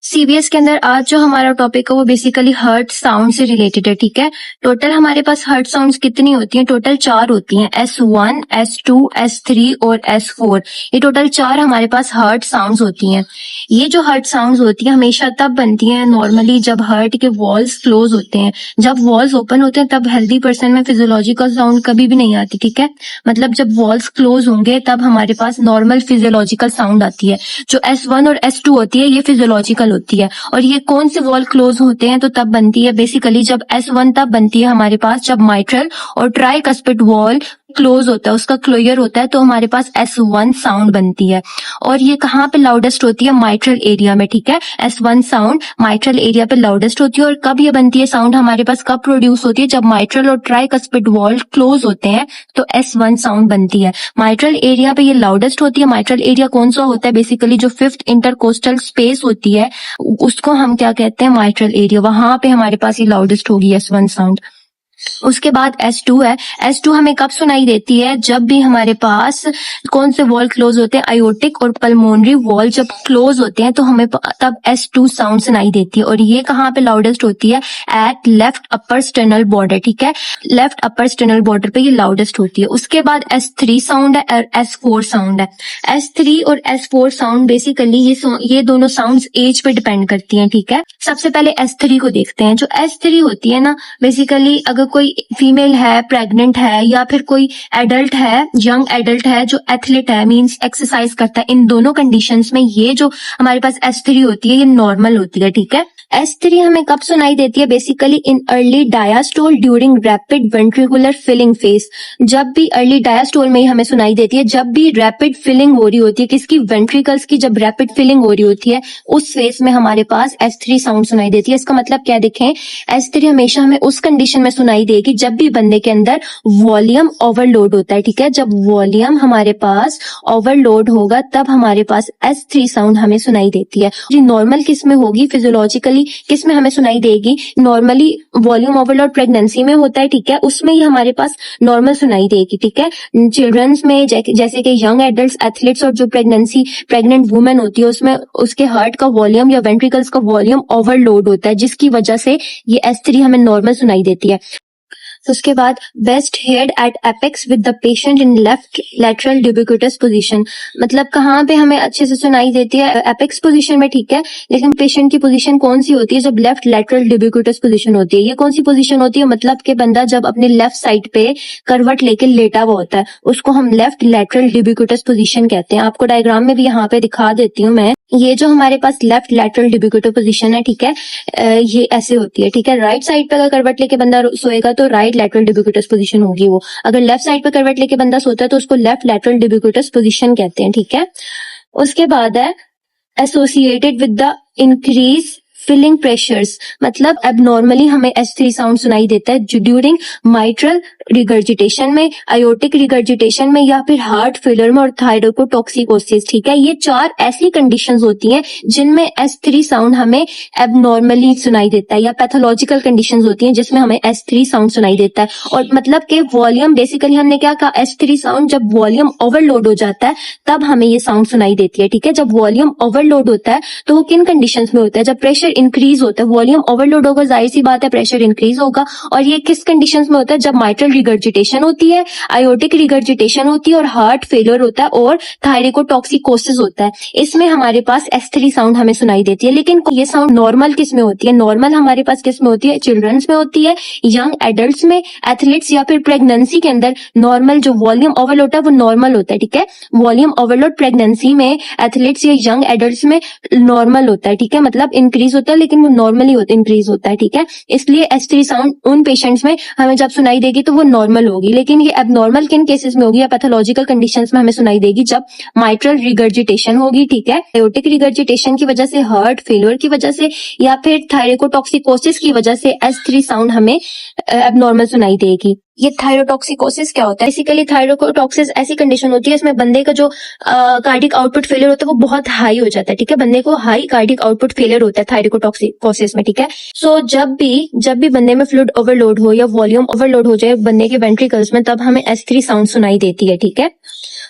CBS के अंदर आज जो हमारा टॉपिक है वो बेसिकली हर्ट साउंड से रिलेटेड है। ठीक है, टोटल हमारे पास हर्ट साउंड्स कितनी होती हैं? टोटल 4 होती हैं, S1, S2, S3 और S4। ये टोटल 4 हमारे पास हर्ट साउंड्स होती हैं। ये जो हर्ट साउंड्स होती हैं हमेशा तब बनती हैं नॉर्मली जब हर्ट के वॉल्स क्लोज होते हैं। जब वॉल्स ओपन होते हैं तब हेल्दी पर्सन में फिजियोलॉजिकल साउंड कभी भी नहीं आती। ठीक है, मतलब जब वॉल्स क्लोज होंगे तब हमारे पास नॉर्मल फिजियोलॉजिकल साउंड आती है। जो S1 और S2 होती है ये फिजियोलॉजिकल होती है। और ये कौन से वॉल क्लोज होते हैं तो तब बनती है बेसिकली जब S1 तब बनती है हमारे पास जब माइट्रल और ट्राइकस्पिड वॉल क्लोज होता है, उसका क्लोजर होता है तो हमारे पास S1 साउंड बनती है। और ये कहाँ पे लाउडेस्ट होती है? माइट्रल एरिया में। ठीक है, S1 साउंड माइट्रल एरिया पे लाउडेस्ट होती है। और कब ये बनती है साउंड हमारे पास, कब प्रोड्यूस होती है? जब माइट्रल और ट्राइकस्पिड वॉल क्लोज होते हैं तो S1 साउंड बनती है। माइट्रल एरिया पे ये लाउडेस्ट होती है। माइट्रल एरिया कौन सा होता है? बेसिकली जो 5th इंटरकोस्टल स्पेस होती है उसको हम क्या कहते हैं? Mitral area. वहां पे हमारे पास ये लाउडेस्ट होगी S1 साउंड। उसके बाद S2 है। S2 हमें कब सुनाई देती है? जब भी हमारे पास कौन से वॉल क्लोज होते हैं? आयोटिक और पल्मोनरी वॉल जब क्लोज होते हैं तो हमें तब S2 साउंड सुनाई देती है। और ये कहाँ पे लाउडेस्ट होती है? At left upper sternal border. ठीक है, लेफ्ट अपर स्टेनल बॉर्डर पे ये लाउडेस्ट होती है। उसके बाद S3 साउंड है और S4 साउंड है। S3 और S4 साउंड बेसिकली ये दोनों साउंड्स एज पे डिपेंड करती हैं। ठीक है, सबसे पहले S3 को देखते हैं। जो S3 होती है ना, बेसिकली अगर कोई फीमेल है, प्रेग्नेंट है या फिर कोई एडल्ट है, यंग एडल्ट है जो एथलीट है, मींस एक्सरसाइज करता है, इन दोनों कंडीशंस में ये जो हमारे पास S3 होती है ये नॉर्मल होती है। ठीक है, S3 हमें कब सुनाई देती है? Basically in early diastole during rapid ventricular filling phase. जब भी अर्ली डायास्टोल में ही हमें सुनाई देती है, जब भी रैपिड फिलिंग हो रही होती है, किसकी? वेंट्रिकल्स की। जब रैपिड फिलिंग हो रही होती है उस फेज में हमारे पास S3 साउंड सुनाई देती है। इसका मतलब क्या देखें, S3 हमेशा हमें उस कंडीशन में सुनाई देगी जब भी बंदे के अंदर वॉल्यूम ओवरलोड होता है। ठीक है, जब वॉल्यूम हमारे पास ओवरलोड होगा तब हमारे पास S3 साउंड हमें सुनाई देती है। जी नॉर्मल किस में होगी? फिजियोलॉजिकली किस में हमें सुनाई देगी? नॉर्मली वॉल्यूम ओवरलोड प्रेगनेंसी में होता है। ठीक है, उसमें ही हमारे पास नॉर्मल सुनाई देगी। ठीक है, चिल्ड्रंस में जैसे कि यंग एडल्ट्स, एथलीट्स और जो प्रेग्नेंट वुमेन होती है उसमें उसके हार्ट का वॉल्यूम या वेंट्रिकल्स का वॉल्यूम ओवरलोड होता है जिसकी वजह से ये S3 हमें नॉर्मल सुनाई देती है। उसके बाद best heard at apex with the patient in left lateral decubitus position. मतलब कहाँ पे हमें अच्छे से सुनाई देती है? एपेक्स पोजीशन में। ठीक है, लेकिन पेशेंट की पोजीशन कौन सी होती है? जब लेफ्ट लैटरल ड्यूबिक्यूटस पोजीशन होती है। ये कौन सी पोजीशन होती है? मतलब कि बंदा जब अपने लेफ्ट साइड पे करवट लेके लेटा हुआ होता है उसको हम लेफ्ट लैटरल ड्यूबिक्यूटस पोजीशन कहते हैं। आपको डायग्राम में भी यहाँ पे दिखा देती हूँ मैं। ये जो हमारे पास लेफ्ट लैटरल ड्यूबिक्यूटस पोजीशन है, ठीक है, ये ऐसे होती है। ठीक है, राइट साइड पे अगर करवट लेके बंदा सोएगा तो राइट लैटरल ड्यूबिक्यूटस पोजीशन होगी वो। अगर लेफ्ट साइड पे करवट लेके बंदा सोता है तो उसको लेफ्ट लैटरल ड्यूबिक्यूटस पोजीशन कहते हैं। ठीक है, उसके बाद है associated with the increase filling pressures. मतलब एबनॉर्मली हमें S3 साउंड सुनाई देता है ड्यूरिंग माइट्रल रिगर्जिटेशन में, आयोटिक रिगर्जिटेशन में या फिर हार्ट फेलियर में और थायरोकोटॉक्सिकोसिस। ठीक है, ये 4 ऐसी कंडीशंस होती हैं जिनमें S3 साउंड हमें एबनॉर्मली सुनाई देता है, या पैथोलॉजिकल कंडीशंस होती हैं जिसमें हमें S3 साउंड सुनाई देता है। और मतलब कि वॉल्यूम, बेसिकली हमने क्या कहा, S3 साउंड जब वॉल्यूम ओवरलोड हो जाता है तब हमें ये साउंड सुनाई देती है। ठीक है, जब वॉल्यूम ओवरलोड होता है तो वो किन कंडीशंस में होता है? जब प्रेशर इंक्रीज होता है, वॉल्यूम ओवरलोड होगा, जाहिर सी बात है प्रेशर इंक्रीज होगा। और ये किस कंडीशंस में होता है? जब माइट्रल रिगर्जिटेशन होती है, आयोटिक रिगर्जिटेशन होती है और हार्ट फेलियर होता है और थायरोकोटॉक्सिकोसिस होता है। इसमें हमारे पास S3 साउंड हमें सुनाई देती है। लेकिन ये साउंड नॉर्मल किस में होती है? नॉर्मल हमारे पास किस में होती है? चिल्ड्रंस में होती है, यंग एडल्ट्स में, एथलीट्स या फिर प्रेगनेंसी के अंदर नॉर्मल जो वॉल्यूम ओवरलोड है वो नॉर्मल होता है। ठीक है, वॉल्यूम ओवरलोड प्रेगनेंसी में, एथलीट्स या यंग एडल्ट्स में नॉर्मल होता है। ठीक है, मतलब इंक्रीज होता है लेकिन वो नॉर्मली इंक्रीज होता है। ठीक है, इसलिए S3 साउंड उन पेशेंट्स में हमें जब सुनाई देगी तो वो नॉर्मल होगी। लेकिन ये एबनॉर्मल किन केसेस में होगी या पैथोलॉजिकल कंडीशंस में हमें सुनाई देगी? जब माइट्रल रिगर्जिटेशन होगी, ठीक है, एओर्टिक रिगर्जिटेशन की वजह से, हार्ट फेलियर की वजह से या फिर थायरोकोटॉक्सिकोसिस की वजह से S3 साउंड हमें एबनॉर्मल सुनाई देगी। ये थायरोटॉक्सिकोसिस क्या होता है? बेसिकली थायरोटॉक्सिस ऐसी कंडीशन होती है इसमें बंदे का जो कार्डिक आउटपुट फेलियर होता है वो बहुत हाई हो जाता है। ठीक है, बंदे को हाई कार्डिक आउटपुट फेलियर होता है थायरोटॉक्सिकोसिस में। ठीक है, सो जब भी बंदे में फ्लूइड ओवरलोड हो या वॉल्यूम ओवरलोड हो जाए बंदे के वेंट्रिकल्स में, तब हमें S3 साउंड सुनाई देती है। ठीक है,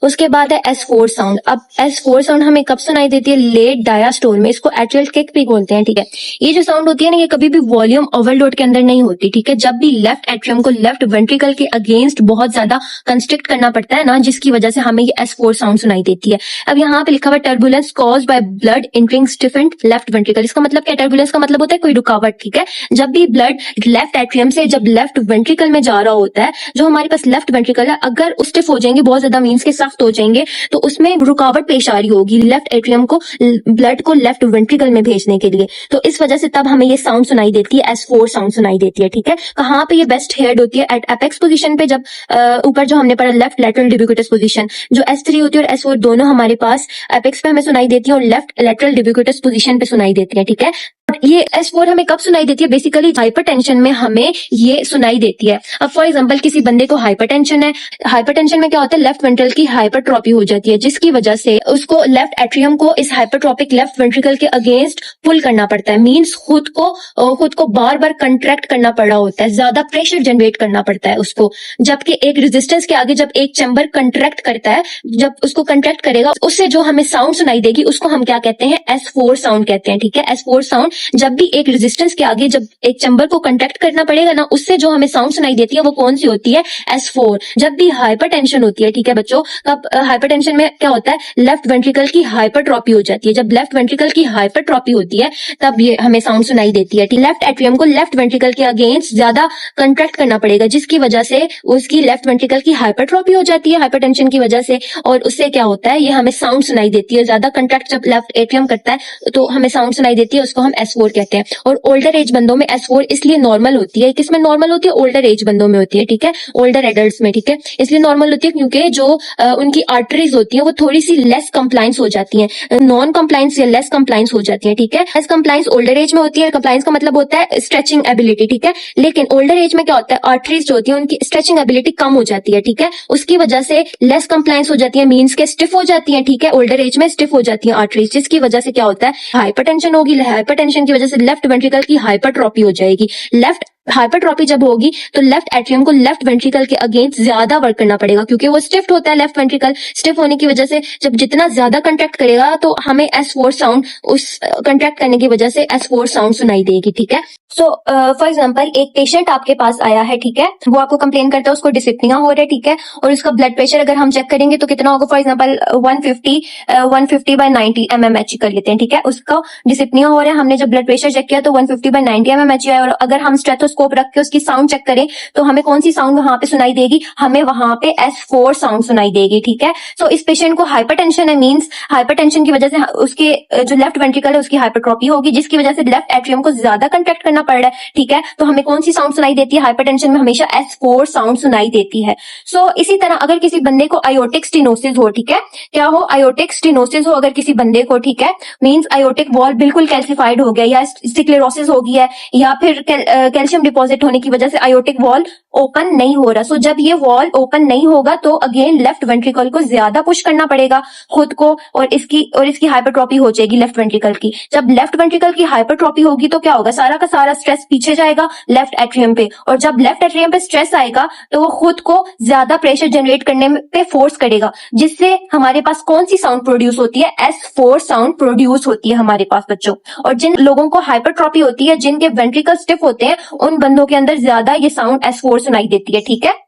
उसके बाद है S4 साउंड। अब S4 साउंड हमें कब सुनाई देती है? लेट डायास्टोल में, इसको एट्रियल किक भी बोलते हैं, ठीक है। ये जो साउंड होती है ना, ये कभी भी वॉल्यूम ओवरलोड के अंदर नहीं होती, ठीक है। जब भी लेफ्ट एट्रियम को लेफ्ट वेंट्रिकल के अगेंस्ट बहुत ज्यादा कंस्ट्रिक्ट करना पड़ता है ना, जिसकी वजह से हमें ये S4 साउंड सुनाई देती है। अब यहाँ पे लिखा हुआ turbulence caused by blood entering stiffened left ventricle. इसका मतलब क्या? टर्बुलेंस का मतलब होता है कोई रुकावट, ठीक है। जब भी ब्लड लेफ्ट एट्रियम से जब लेफ्ट वेंट्रिकल में जा रहा होता है, जो हमारे पास लेफ्ट वेंट्रिकल है, अगर स्टिफ हो जाएंगे, बहुत ज्यादा मींस के सख्त हो जाएंगे, तो उसमें रुकावट पेश आ रही होगी लेफ्ट एट्रियम को ब्लड को लेफ्ट वेंट्रिकल में भेजने के लिए। तो इस वजह से तब हमें ये साउंड सुनाई देती है, S4 साउंड सुनाई देती है, ठीक है। कहाँ पे ये बेस्ट हेयर्ड होती है? एट एपेक्स पोजीशन पे, जब ऊपर जो हमने पढ़ा लेफ्ट लैटरल डिब्यूक्यूटस पोजीशन, जो S3 होती है और S4 दोनों हमारे पास एपेक्स पे हमें सुनाई देती है और लेफ्ट लैटरल डिब्यूक्यूटस पोजीशन पे सुनाई देती है, ठीक है। ये S4 हमें कब सुनाई देती है? बेसिकली हाइपरटेंशन में हमें ये सुनाई देती है। अब फॉर एग्जांपल किसी बंदे को हाइपरटेंशन है, हाइपरटेंशन में क्या होता है? लेफ्ट वेंट्रिकल की हाइपरट्रॉपी हो जाती है, जिसकी वजह से उसको लेफ्ट एट्रियम को इस हाइपरट्रॉपिक लेफ्ट वेंट्रिकल के अगेंस्ट पुल करना पड़ता है। मींस खुद को बार बार कंट्रैक्ट करना पड़ रहा होता है, ज्यादा प्रेशर जनरेट करना पड़ता है उसको। जबकि एक रेजिस्टेंस के आगे जब एक चैम्बर कंट्रैक्ट करता है, जब उसको कंट्रैक्ट करेगा, उससे जो हमें साउंड सुनाई देगी उसको हम क्या कहते हैं? S4 साउंड कहते हैं, ठीक है। S4 साउंड जब भी एक रेजिस्टेंस के आगे जब एक चैम्बर को कंट्रैक्ट करना पड़ेगा ना, उससे जो हमें साउंड सुनाई देती है वो कौन सी होती है? S4। जब भी हाइपरटेंशन होती है, ठीक है बच्चों, तब हाइपरटेंशन में क्या होता है? लेफ्ट वेंट्रिकल की हाइपरट्रॉपी हो जाती है। जब लेफ्ट वेंट्रिकल की हाइपरट्रॉपी होती है तब ये हमें साउंड सुनाई देती है। लेफ्ट एट्रियम को लेफ्ट वेंट्रिकल के अगेंस्ट ज्यादा कंट्रैक्ट करना पड़ेगा, जिसकी वजह से उसकी लेफ्ट वेंट्रिकल की हाइपरट्रॉपी हो जाती है हाइपरटेंशन की वजह से, और उससे क्या होता है? ये हमें साउंड सुनाई देती है। ज्यादा कंट्रैक्ट जब लेफ्ट एट्रियम करता है तो हमें साउंड सुनाई देती है, उसको हम S4 कहते हैं। और ओल्डर एज बंदों में S4 इसलिए नॉर्मल होती है। किसमें नॉर्मल होती है? ओल्डर एज बंदों में होती है, ठीक है, ओल्डर एडल्ट्स में, ठीक है। इसलिए नॉर्मल होती है क्योंकि जो उनकी आर्टरीज होती है वो थोड़ी सी लेस कंप्लायंस हो जाती है, नॉन कंप्लायंस या लेस कंप्लायंस हो जाती है, ठीक है। लेस कंप्लायंस ओल्डर एज में होती है। कंप्लायंस का मतलब होता है स्ट्रेचिंग एबिलिटी, ठीक है। लेकिन ओल्डर एज में क्या होता है? आर्टरीज जो होती है उनकी स्ट्रेचिंग एबिलिटी कम हो जाती है, ठीक है। उसकी वजह से लेस कंप्लायंस हो जाती है, मींस के स्टिफ हो जाती है, ठीक है। ओल्डर एज में स्टिफ हो जाती है आर्टरीज, जिसकी वजह से क्या होता है? हाइपरटेंशन होगी। हाइपरटेंशन की वजह से लेफ्ट वेंट्रिकल की हाइपरट्रॉपी हो जाएगी। लेफ्ट हाइपरट्रॉपी जब होगी तो लेफ्ट एट्रियम को लेफ्ट वेंट्रिकल के अगेंस्ट ज्यादा वर्क करना पड़ेगा, क्योंकि वो स्टिफ्ट होता है। लेफ्ट वेंट्रिकल स्टिफ होने की वजह से जब जितना ज्यादा कंट्रैक्ट करेगा तो हमें S4 साउंड, उस कंट्रैक्ट करने की वजह से S4 साउंड सुनाई देगी, ठीक है। सो फॉर एग्जांपल एक पेशेंट आपके पास आया है, ठीक है, वो आपको कंप्लेन करता है उसको डिस्पनिया हो रहा है, ठीक है, और उसका ब्लड प्रेशर अगर हम चेक करेंगे तो कितना होगा? फॉर एग्जांपल 150/90 mmHg कर लेते हैं, ठीक है। उसका डिस्पनिया हो रहा है, हमने जब ब्लड प्रेशर चेक किया तो 150/90 mmHg आया, और अगर हम स्टेथोस्कोप रख के उसकी साउंड चेक करें तो हमें कौन सी साउंड वहां पे सुनाई देगी? हमें वहां पे S4 साउंड सुनाई देगी, ठीक है। सो इस पेशेंट को हाइपरटेंशन है, मींस हाइपरटेंशन की वजह से उसके जो लेफ्ट वेंट्रिकल है उसकी हाइपरट्रॉपी होगी, जिसकी वजह से लेफ्ट एट्रियम को ज्यादा कंट्रैक्ट करना पड़ रहा है, ठीक है। तो हमें कौन सी साउंड सुनाई देती है? हाइपरटेंशन में हमेशा S4 साउंड सुनाई देती है। सो इसी तरह अगर किसी बंदे को आयोटिक स्टेनोसिस हो, ठीक है, क्या हो? आयोटिक स्टेनोसिस हो अगर किसी बंदे को, ठीक है, मींस आयोटिक वॉल बिल्कुल कैल्सिफाइड हो गया, या स्क्लेरोसिस हो गई है, या फिर कैल्शियम डिपॉजिट होने की वजह से आयोटिक वॉल ओपन नहीं हो रहा। सो जब ये वॉल ओपन नहीं होगा तो अगेन लेफ्ट वेंट्रिकल को ज्यादा पुश करना पड़ेगा खुद को, और इसकी हाइपरट्रॉपी हो जाएगी लेफ्ट वेंट्रिकल की। जब लेफ्ट वेंट्रिकल की हाइपरट्रॉपी होगी तो क्या होगा? सारा का सारा स्ट्रेस पीछे जाएगा लेफ्ट एट्रियम पे, और जब लेफ्ट एट्रियम पे स्ट्रेस आएगा तो वो खुद को ज्यादा प्रेशर जनरेट करने पे फोर्स करेगा, जिससे हमारे पास कौन सी साउंड प्रोड्यूस होती है? S4 साउंड प्रोड्यूस होती है हमारे पास बच्चों। और जिन लोगों को हाइपरट्रॉपी होती है, जिनके वेंट्रिकल स्टिफ होते हैं, उन बंदों के अंदर ज्यादा ये साउंड S4 सुनाई देती है, ठीक है।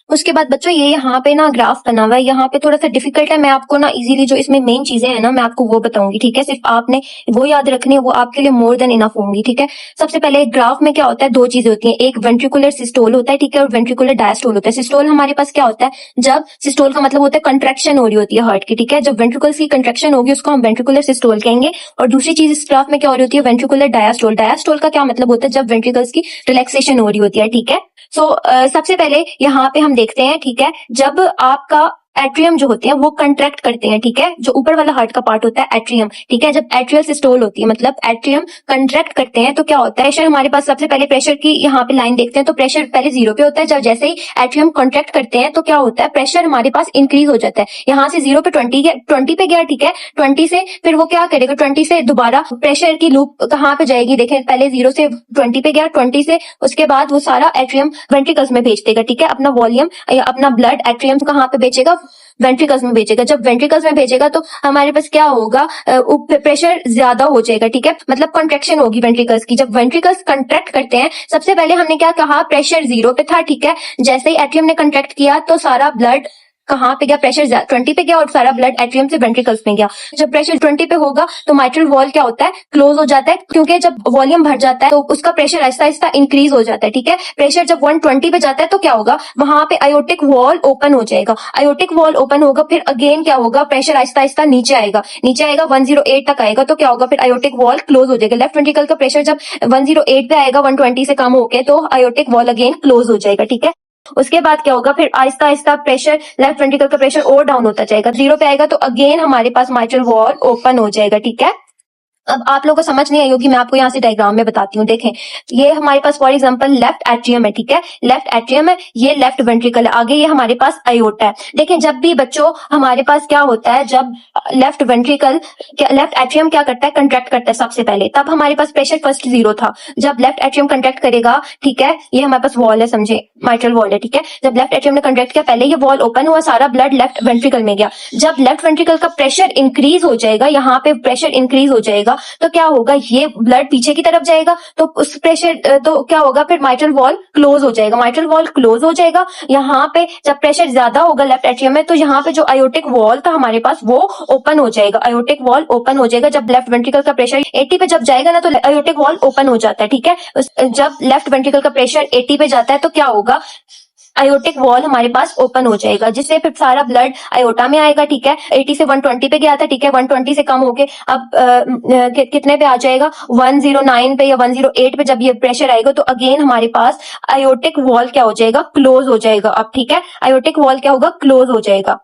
उसके बाद बच्चों ये यहाँ पे ना ग्राफ बना हुआ है, यहाँ पे थोड़ा सा डिफिकल्ट है, मैं आपको ना इजीली जो इसमें मेन चीजें हैं ना मैं आपको वो बताऊंगी, ठीक है। सिर्फ आपने वो याद रखनी है, वो आपके लिए मोर देन इनफ होंगी, ठीक है। सबसे पहले ग्राफ में क्या होता है? दो चीजें होती हैं, एक वेंट्रिकुलर सिस्टोल होता है, ठीक है, और वेंट्रिकुलर डायस्टोल होता है। सिस्टोल हमारे पास क्या होता है? जब सिस्टोल का मतलब होता है कंट्रैक्शन हो रही होती है हार्ट की, ठीक है, जब वेंट्रिकल्स की कंट्रैक्शन होगी उसको हम वेंट्रिकुलर सिस्टोल कहेंगे। और दूसरी चीज इस ग्राफ में क्या हो रही होती है? Ventricular diastole. डायस्टोल का क्या मतलब होता है? जब वेंट्रिकल्स की रिलैक्सेशन हो रही होती है, ठीक है। सो सबसे पहले यहाँ पे हम देखते हैं, ठीक है, जब आपका एट्रियम जो होते हैं वो कंट्रैक्ट करते हैं, ठीक है, जो ऊपर वाला हार्ट का पार्ट होता है एट्रियम, ठीक है, जब एट्रियल सिस्टोल होती है मतलब एट्रियम कंट्रैक्ट करते हैं तो क्या होता है? प्रेशर हमारे पास, सबसे पहले प्रेशर की यहाँ पे लाइन देखते हैं तो प्रेशर पहले 0 पे होता है। जब जैसे ही एट्रियम कंट्रैक्ट करते हैं तो क्या होता है? प्रेशर हमारे पास इंक्रीज हो जाता है, यहाँ से 0 पे 20 पे गया, ठीक है, 20 से फिर वो क्या करेगा? 20 से दोबारा प्रेशर की लूप कहाँ पे जाएगी? देखें, पहले 0 से 20 पे गया, 20 से उसके बाद वो सारा एट्रियम वेंट्रिकल्स में भेज देगा, ठीक है, अपना वॉल्यूम या अपना ब्लड एट्रियम कहाँ पे बेचेगा? वेंट्रिकल्स में भेजेगा। जब वेंट्रिकल्स में भेजेगा तो हमारे पास क्या होगा, प्रेशर ज्यादा हो जाएगा, ठीक है, मतलब कॉन्ट्रेक्शन होगी वेंट्रिकल्स की। जब वेंट्रिकल्स कंट्रैक्ट करते हैं, सबसे पहले हमने क्या कहा, प्रेशर 0 पे था, ठीक है। जैसे ही एट्रियम ने कंट्रैक्ट किया तो सारा ब्लड कहाँ पे गया, प्रेशर 20 पे गया और सारा ब्लड एट्रियम से वेंट्रिकल्स में गया। जब प्रेशर 20 पे होगा तो माइट्रल वॉल क्या होता है, क्लोज हो जाता है, क्योंकि जब वॉल्यूम भर जाता है तो उसका प्रेशर आहिस्ता आहिस्ता इंक्रीज हो जाता है, ठीक है। प्रेशर जब 120 पे जाता है तो क्या होगा, वहां पे आयोटिक वॉल ओपन हो जाएगा। आयोटिक वॉल ओपन होगा, फिर अगेन क्या होगा, प्रेशर आहिस्ता आहिस्ता नीचे आएगा, 108 तक आएगा, तो क्या होगा, फिर आयोटिक वॉल क्लोज हो जाएगा। लेफ्ट वेंट्रिकल का प्रेशर जब 108 पे आएगा, 120 से कम होके, तो आयोटिक वॉल अगेन क्लोज हो जाएगा, ठीक है। उसके बाद क्या होगा, फिर Aahista Aahista pressure, left ventricle का प्रेशर और डाउन होता जाएगा, 0 पे आएगा तो अगेन हमारे पास माइट्रल वॉल ओपन हो जाएगा, ठीक है। अब आप लोगों को समझ नहीं आई होगी, मैं आपको यहाँ से डायग्राम में बताती हूँ। देखें, ये हमारे पास फॉर एग्जांपल लेफ्ट एट्रियम है, ठीक है, लेफ्ट एट्रियम है, ये लेफ्ट वेंट्रिकल है, आगे ये हमारे पास आयोटा है। देखें, जब भी बच्चों हमारे पास क्या होता है, जब लेफ्ट वेंट्रिकल, लेफ्ट एट्रियम क्या करता है, कंट्रैक्ट करता है सबसे पहले, तब हमारे पास प्रेशर फर्स्ट 0 था। जब लेफ्ट एट्रियम कंट्रैक्ट करेगा, ठीक है, ये हमारे पास वॉल है, समझे, माइट्रल वॉल है, ठीक है। जब लेफ्ट एट्रियम ने कंट्रैक्ट किया, पहले ये वॉल ओपन हुआ, सारा ब्लड लेफ्ट वेंट्रिकल में गया। जब लेफ्ट वेंट्रिकल का प्रेशर इंक्रीज हो जाएगा, यहाँ पे प्रेशर इंक्रीज हो जाएगा, तो क्या होगा, ये ब्लड पीछे की तरफ जाएगा, तो उस प्रेशर तो क्या होगा, फिर माइट्रल वॉल क्लोज हो जाएगा। माइट्रल वॉल क्लोज हो जाएगा, यहाँ पे जब प्रेशर ज्यादा होगा लेफ्ट एट्रियम में, तो यहाँ पे जो आयोटिक वॉल था हमारे पास वो ओपन हो जाएगा, आयोटिक वॉल ओपन हो जाएगा। जब लेफ्ट वेंट्रिकल का प्रेशर 80 पे जब जाएगा ना, तो आयोटिक वॉल ओपन हो जाता है, ठीक है। जब लेफ्ट वेंट्रिकल का प्रेशर 80 पे जाता है तो क्या होगा, आयोटिक वॉल हमारे पास ओपन हो जाएगा, जिससे फिर सारा ब्लड आयोटा में आएगा, ठीक है। 80 से 120 पे गया था, ठीक है, 120 से कम होके अब कितने पे आ जाएगा, 109 पे या 108 पे जब ये प्रेशर आएगा, तो अगेन हमारे पास आयोटिक वॉल क्या हो जाएगा, क्लोज हो जाएगा अब, ठीक है। आयोटिक वॉल क्या होगा, क्लोज हो जाएगा।